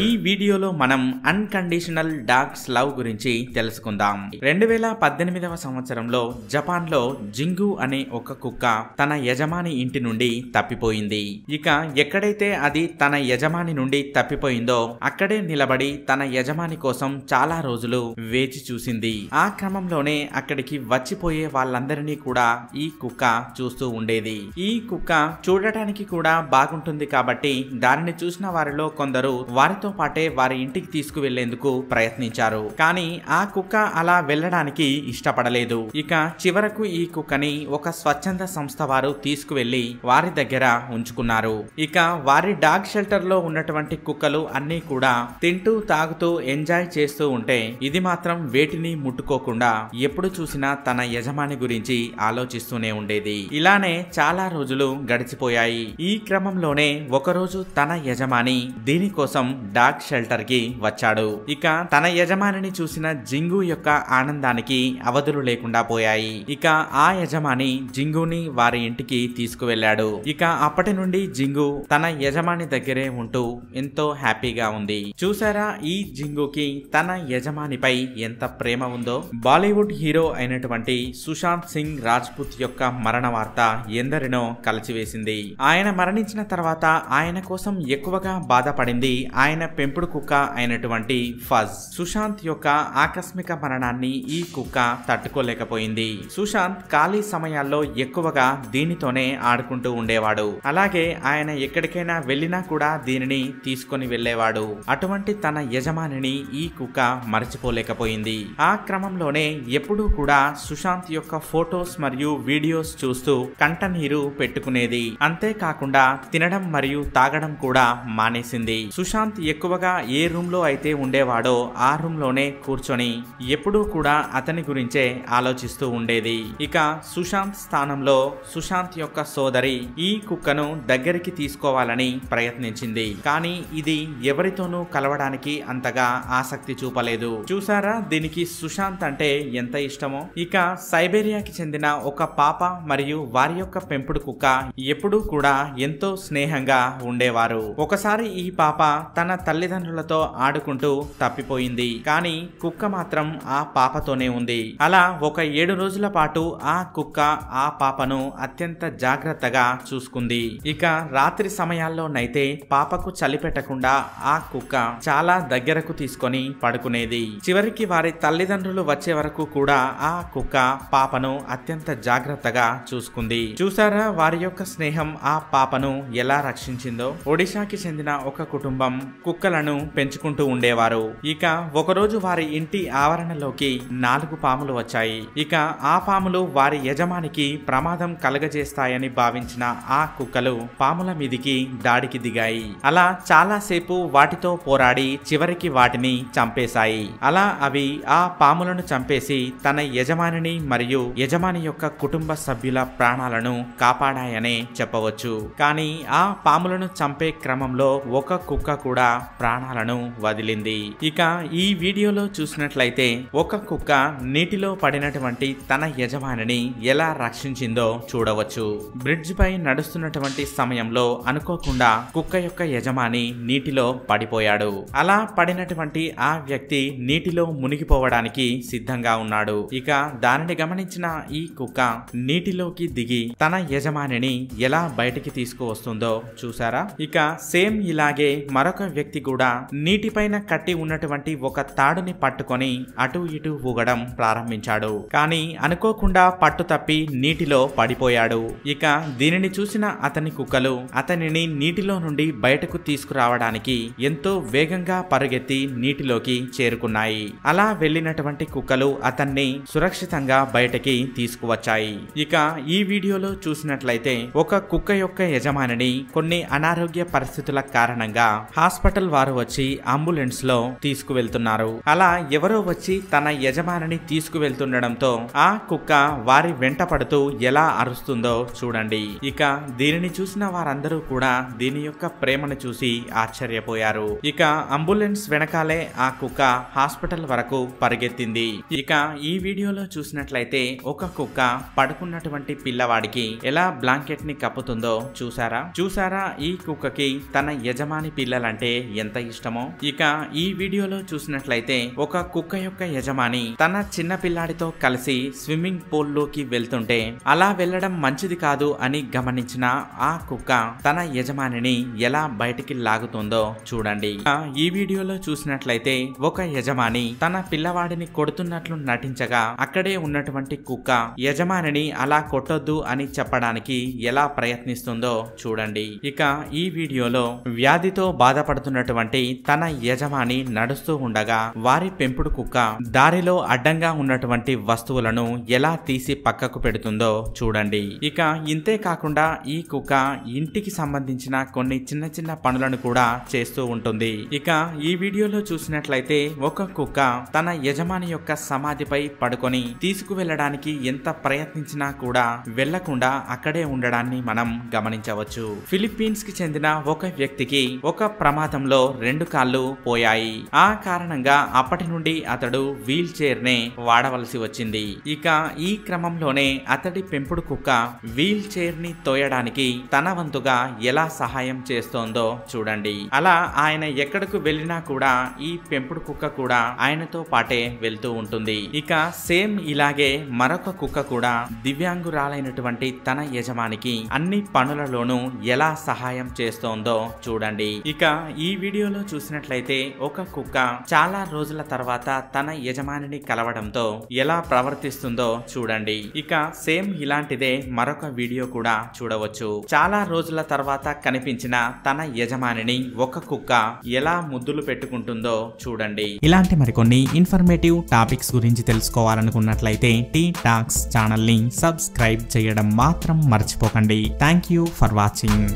ఈ వీడియోలో మనం అన్కండిషనల్ డాగ్స్ లవ్ గురించి తెలుసుకుందాం. 2018వ సంవత్సరంలో జపాన్ లో జింగు అనే ఒక కుక్క తన యజమాని ఇంటి నుండి తప్పిపోయింది. ఇక ఎక్కడైతే అది తన యజమాని నుండి తప్పిపోయిందో అక్కడే నిలబడి తన యజమాని కోసం చాలా రోజులు వేచి చూసింది. ఆ క్రమంలోనే అక్కడికి వచ్చిపోయే వాళ్ళందరినీ కూడా ఈ కుక్క చూస్తూ ఉండేది. ఈ కుక్క చూడటానికి కూడా బాగుంటుంది కాబట్టి దానిని చూసిన వారిలో కొందరు వారితో పాటే వారి ఇంటికి తీసుకువెళ్లేందుకు ప్రయత్నించారు. కానీ ఆ కుక్క అలా వెళ్ళడానికి ఇష్టపడలేదు. ఇక చివరకు ఈ కుక్కని ఒక స్వచ్ఛంద సంస్థ వారు తీసుకువెళ్లి వారి దగ్గర ఉంచుకున్నారు. ఇక వారి డాగ్ షెల్టర్ లో ఉన్నటువంటి కుక్కలు అన్ని కూడా తింటూ తాగుతూ ఎంజాయ్ చేస్తూ ఉంటే ఇది మాత్రం వేటిని ముట్టుకోకుండా ఎప్పుడు చూసినా తన యజమాని గురించి ఆలోచిస్తూనే ఉండేది. ఇలానే చాలా రోజులు గడిచిపోయాయి. ఈ క్రమంలోనే ఒకరోజు తన యజమాని దీనికోసం డాగ్ షెల్టర్ కి వచ్చాడు. ఇక తన యజమానిని చూసిన జింగు యొక్క ఆనందానికి అవధులు లేకుండా పోయాయి. ఇక ఆ యజమాని జింగుని వారి ఇంటికి తీసుకువెళ్లాడు. ఇక అప్పటి నుండి జింగు తన యజమాని దగ్గరే ఉంటూ ఎంతో హ్యాపీగా ఉంది. చూసారా ఈ జింగుకి తన యజమానిపై ఎంత ప్రేమ ఉందో. బాలీవుడ్ హీరో అయినటువంటి సుశాంత్ సింగ్ రాజ్పుత్ యొక్క మరణ వార్త ఎందరినో కలిచివేసింది. ఆయన మరణించిన తర్వాత ఆయన కోసం ఎక్కువగా బాధపడింది ఆయన పెంపుడు కుక్క అయినటువంటి ఫజ్. సుశాంత్ యొక్క ఆకస్మిక మరణాన్ని ఈ కుక్క తట్టుకోలేకపోయింది. సుశాంత్ ఖాళీ సమయాల్లో ఎక్కువగా దీనితోనే ఆడుకుంటూ ఉండేవాడు. అలాగే ఆయన ఎక్కడికైనా వెళ్ళినా కూడా దీనిని తీసుకొని వెళ్లేవాడు. అటువంటి తన యజమానిని ఈ కుక్క మరచిపోలేకపోయింది. ఆ క్రమంలోనే ఎప్పుడూ కూడా సుశాంత్ యొక్క ఫోటోస్ మరియు వీడియోస్ చూస్తూ కంటనీరు పెట్టుకునేది. అంతేకాకుండా తినడం మరియు తాగడం కూడా మానేసింది. సుశాంత్ ఎక్కువగా ఏ రూమ్ లో అయితే ఉండేవాడో ఆ రూమ్ లోనే కూర్చొని ఎప్పుడూ కూడా అతని గురించే ఆలోచిస్తూ ఉండేది. ఇక సుశాంత్ స్థానంలో సుశాంత్ యొక్క సోదరి ఈ కుక్కను దగ్గరికి తీసుకోవాలని ప్రయత్నించింది. కానీ ఇది ఎవరితోనూ కలవడానికి అంతగా ఆసక్తి చూపలేదు. చూసారా దీనికి సుశాంత్ అంటే ఎంత ఇష్టమో. ఇక సైబేరియాకి చెందిన ఒక పాప మరియు వారి యొక్క పెంపుడు కుక్క ఎప్పుడూ కూడా ఎంతో స్నేహంగా ఉండేవారు. ఒకసారి ఈ పాప తన తల్లిదండ్రులతో ఆడుకుంటూ తప్పిపోయింది. కానీ కుక్క మాత్రం ఆ పాపతోనే ఉంది. అలా ఒక 7 రోజుల పాటు ఆ కుక్క ఆ పాపను అత్యంత జాగ్రత్తగా చూసుకుంది. ఇక రాత్రి సమయాల్లోనైతే పాపకు చలి పెట్టకుండా ఆ కుక్క చాలా దగ్గరకు తీసుకొని పడుకునేది. చివరికి వారి తల్లిదండ్రులు వచ్చే వరకు కూడా ఆ కుక్క పాపను అత్యంత జాగ్రత్తగా చూసుకుంది. చూసారా వారి యొక్క స్నేహం ఆ పాపను ఎలా రక్షించిందో. ఒడిశాకి చెందిన ఒక కుటుంబం కుక్కలను పెంచుకుంటూ ఉండేవారు. ఇక ఒకరోజు వారి ఇంటి ఆవరణలోకి 4 పాములు వచ్చాయి. ఇక ఆ పాములు వారి యజమానికి ప్రమాదం కలగజేస్తాయని భావించిన ఆ కుక్కలు పాముల మీదికి దాడికి దిగాయి. అలా చాలాసేపు వాటితో పోరాడి చివరికి వాటిని చంపేశాయి. అలా అవి ఆ పాములను చంపేసి తన యజమానిని మరియు యజమాని యొక్క కుటుంబ సభ్యుల ప్రాణాలను కాపాడాయనే చెప్పవచ్చు. కానీ ఆ పాములను చంపే క్రమంలో ఒక కుక్క కూడా ప్రాణాలను వదిలింది. ఇక ఈ వీడియోలో చూసినట్లయితే ఒక కుక్క నీటిలో పడినటువంటి తన యజమానిని ఎలా రక్షించిందో చూడవచ్చు. బ్రిడ్జ్ పై నడుస్తున్నటువంటి సమయంలో అనుకోకుండా కుక్క యొక్క యజమాని నీటిలో పడిపోయాడు. అలా పడినటువంటి ఆ వ్యక్తి నీటిలో మునిగిపోవడానికి సిద్ధంగా ఉన్నాడు. ఇక దానిని గమనించిన ఈ కుక్క నీటిలోకి దిగి తన యజమానిని ఎలా బయటికి తీసుకువస్తుందో చూసారా. ఇక సేమ్ ఇలాగే మరొక వ్యక్తి కూడా నీటిపైన కట్టి ఉన్నటువంటి ఒక తాడుని పట్టుకొని అటు ఇటు ఊగడం ప్రారంభించాడు. కానీ అనుకోకుండా పట్టు తప్పి నీటిలో పడిపోయాడు. ఇక దీనిని చూసిన అతని కుక్కలు అతనిని నీటిలో నుండి బయటకు తీసుకురావడానికి ఎంతో వేగంగా పరుగెత్తి నీటిలోకి చేరుకున్నాయి. అలా వెళ్ళినటువంటి కుక్కలు అతన్ని సురక్షితంగా బయటకి తీసుకువచ్చాయి. ఇక ఈ వీడియోలో చూసినట్లయితే ఒక కుక్క యొక్క యజమానిని కొన్ని అనారోగ్య పరిస్థితుల కారణంగా హాస్పిటల్ వారు వచ్చి అంబులెన్స్ లో తీసుకువెళ్తున్నారు. అలా ఎవరో వచ్చి తన యజమానిని తీసుకువెళ్తుండడంతో ఆ కుక్క వారి వెంట పడుతూ ఎలా అరుస్తుందో చూడండి. ఇక దీనిని చూసిన వారందరూ కూడా దీని యొక్క ప్రేమను చూసి ఆశ్చర్యపోయారు. ఇక అంబులెన్స్ వెనకాలే ఆ కుక్క హాస్పిటల్ వరకు పరిగెత్తింది. ఇక ఈ వీడియోలో చూసినట్లయితే ఒక కుక్క పడుకున్నటువంటి పిల్లవాడికి ఎలా బ్లాంకెట్ ని కప్పుతుందో చూసారా. ఈ కుక్కకి తన యజమాని పిల్లలంటే ఎంత ఇష్టమో. ఇక ఈ వీడియోలో చూసినట్లయితే ఒక కుక్క యొక్క యజమాని తన చిన్న పిల్లాడితో కలిసి స్విమ్మింగ్ పూల్ లోకి వెళ్తుంటే అలా వెళ్లడం మంచిది కాదు అని గమనించిన ఆ కుక్క తన యజమానిని ఎలా బయటికి లాగుతుందో చూడండి. ఈ వీడియోలో చూసినట్లయితే ఒక యజమాని తన పిల్లవాడిని కొడుతున్నట్లు నటించగా అక్కడే ఉన్నటువంటి కుక్క యజమానిని అలా కొట్టొద్దు అని చెప్పడానికి ఎలా ప్రయత్నిస్తుందో చూడండి. ఇక ఈ వీడియోలో వ్యాధితో బాధపడుతున్నటువంటి తన యజమాని నడుస్తూ ఉండగా వారి పెంపుడు కుక్క దారిలో అడ్డంగా ఉన్నటువంటి వస్తువులను ఎలా తీసి పక్కకు పెడుతుందో చూడండి. ఇక ఇంతే కాకుండా ఈ కుక్క ఇంటికి సంబంధించిన కొన్ని చిన్న చిన్న పనులను కూడా చేస్తూ ఉంటుంది. ఇక ఈ వీడియోలో చూసినట్లయితే ఒక కుక్క తన యజమాని యొక్క సమాధిపై పడుకొని తీసుకువెళ్ళడానికి ఎంత ప్రయత్నించినా కూడా వెళ్లకుండా అక్కడే ఉండడాన్ని మనం గమనించవచ్చు. ఫిలిప్పీన్స్ కి చెందిన ఒక వ్యక్తికి ఒక ప్రమాదంలో 2 కాళ్ళు పోయాయి. ఆ కారణంగా అప్పటి నుండి అతడు వీల్ చైర్ నే వాడవలసి వచ్చింది. ఇక ఈ క్రమంలోనే అతడి పెంపుడు కుక్క వీల్ చైర్ ని తోయడానికి తన వంతుగా ఎలా సహాయం చేస్తోందో చూడండి. అలా ఆయన ఎక్కడకు వెళ్ళినా కూడా ఈ పెంపుడు కుక్క కూడా ఆయనతో పాటే వెళ్తూ ఉంటుంది. ఇక సేమ్ ఇలాగే మరొక కుక్క కూడా దివ్యాంగురాలైనటువంటి తన యజమానికి అన్ని పనులలోనూ ఎలా సహాయం చేస్తోందో చూడండి. ఇక ఈ వీడియోలో చూసినట్లయితే ఒక కుక్క చాలా రోజుల తర్వాత తన యజమానిని కలవడంతో ఎలా ప్రవర్తిస్తుందో చూడండి. ఇక సేమ్ ఇలాంటిదే మరొక వీడియో కూడా చూడవచ్చు. చాలా రోజుల తర్వాత కనిపించిన తన యజమానిని ఒక కుక్క ఎలా ముద్దులు పెట్టుకుంటుందో చూడండి. ఇలాంటి మరికొన్ని ఇన్ఫర్మేటివ్ టాపిక్స్ గురించి తెలుసుకోవాలనుకున్నట్లయితే టీ టాక్స్ ఛానల్ ని సబ్స్క్రైబ్ చేయడం మాత్రం మర్చిపోకండి. Thank you for watching.